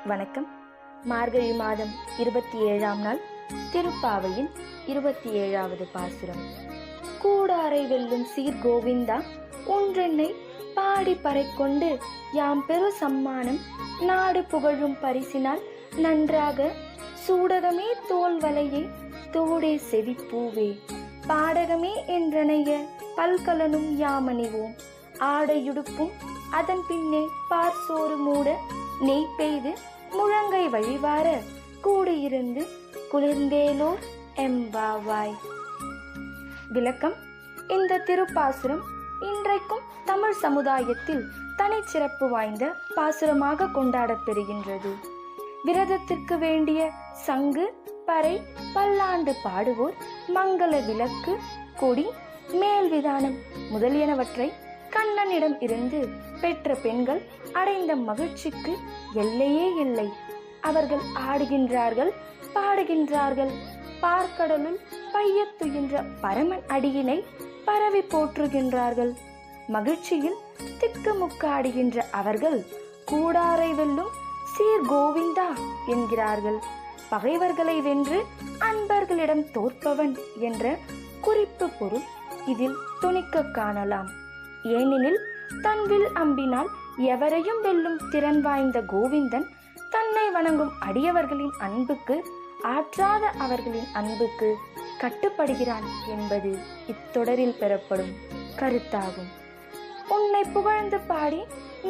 வணக்கம். மார்கழி மாதம் 27ஆம் நாள் திருப்பாவையின் 27வது பாசுரம். கூடாரை வெல்லும் சீர் கோவிந்தா ஒன்றென்னை பாடி பறை கொண்டு யாம் பெரு சம்மானம் நாடு புகழும் பரிசினால் நன்றாக சூடகமே தோல் வலையே தோடே செவிப்பூவே பாடகமே என்றனைய பல்கலனும் யாமணிவோம் ஆடையுடுப்பும் அதன் பின்னே பார்சோறு மூட நெய் பெய்து முழங்கை வழிவார கூடியிருந்து குளிர்ந்தேலோர் எம்பாவாய். விளக்கம். இந்த திருப்பாசுரம் இன்றைக்கும் தமிழ் சமுதாயத்தில் தனிச்சிறப்பு வாய்ந்த பாசுரமாக கொண்டாடப்பெறுகின்றது. விரதத்திற்கு வேண்டிய சங்கு, பறை, பல்லாண்டு பாடுவோர் மங்கள விளக்கு, கொடி, மேல் விதானம் முதலியனவற்றை கண்ணனிடம் இருந்து பெற்ற பெண்கள் அடைந்த மகிழ்ச்சிக்கு எல்லையே இல்லை. அவர்கள் ஆடுகின்றார்கள், பாடுகின்றார்கள். பார்க்கடலுள் பையத்துகின்ற பரமன் அடியினை பரவி போற்றுகின்றார்கள். மகிழ்ச்சியில் திக்குமுக்காடுகின்ற அவர்கள் கூடாரை வெல்லும் சீர் கோவிந்தா என்கிறார்கள். பகைவர்களை வென்று அன்பர்களிடம் தோற்பவன் என்ற குறிப்பு பொருள் இதில் துணிக்க காணலாம். ஏனெனில் தன் வில் அம்பினால் எவரையும் வெல்லும் திறன் வாய்ந்த கோவிந்தன் தன்னை வணங்கும் அடியவர்களின் அன்புக்கு, ஆற்றாத அவர்களின் அன்புக்கு கட்டுப்படுகிறான் என்பது இத்தொடரில் பெறப்படும் கருத்தாகும். உன்னை புகழ்ந்து பாடி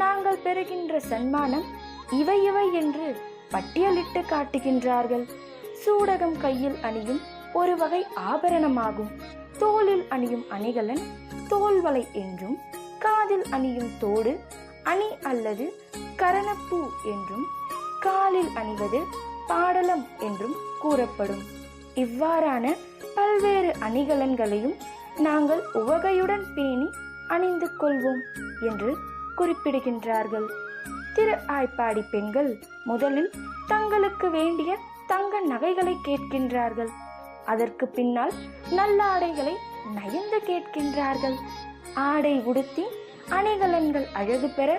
நாங்கள் பெறுகின்ற சன்மானம் இவை இவை என்று பட்டியலிட்டு காட்டுகின்றார்கள். சூடகம் கையில் அணியும் ஒரு வகை ஆபரணமாகும். தோளில் அணியும் அணிகலன் தோல்வளை என்றும், காதில் அணியும் தோடு அணி அல்லது கரணப்பூ என்றும், காலில் அணிவது பாடலம் என்றும் கூறப்படும். இவ்வாறான பல்வேறு அணிகலன்களையும் நாங்கள் உவகையுடன் பேணி அணிந்து கொள்வோம் என்று குறிப்பிடுகின்றார்கள். திரு ஆய்ப்பாடி பெண்கள் முதலில் தங்களுக்கு வேண்டிய தங்க நகைகளை கேட்கின்றார்கள். அதற்கு பின்னால் நல்ல ஆடைகளை நயந்து கேட்கின்றார்கள். ஆடை உடுத்தி அணிகலன்கள் அழகு பெற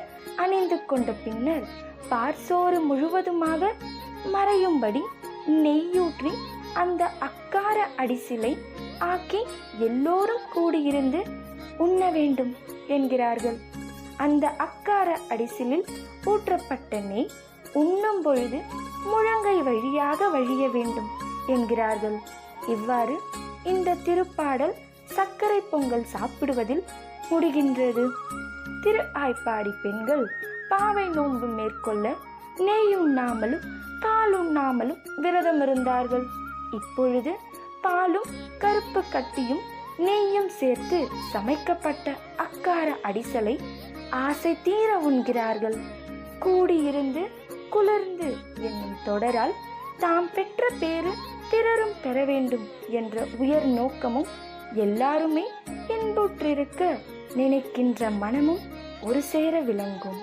அணிந்து கொண்ட பின்னர் பார்சோறு முழுவதுமாக மறையும்படி நெய்யூற்றி அந்த அக்கார அடிசிலை ஆக்கி எல்லோரும் கூடியிருந்து உண்ண வேண்டும் என்கிறார்கள். அந்த அக்கார அடிசிலில் ஊற்றப்பட்ட நெய் உண்ணும் பொழுது முழங்கை வழியாக வழிய வேண்டும் என்கிறார்கள். இவ்வாறு இந்த திருப்பாடல் சர்க்கரை பொங்கல் சாப்பிடுவதில் முடிகின்றது. திரு ஆய்ப்பாடி பெண்கள் பாவை நோன்பு மேற்கொள்ள நெய் உண்ணாமலும் பால் உண்ணாமலும் விரதம் இருந்தார்கள். இப்பொழுது பாலும் கருப்பு கட்டியும் நெய்யும் சேர்த்து சமைக்கப்பட்ட அக்கார அடிசலை ஆசை தீர உண்கிறார்கள். கூடியிருந்து குளிர்ந்து என்னும் தொடரால் தாம் பெற்ற பேரு பிறரும் பெற வேண்டும் என்ற உயர் நோக்கமும் எல்லாருமே இன்புற்றிருக்க நினைக்கின்ற மனமும் ஒரு சேர விளங்கும்.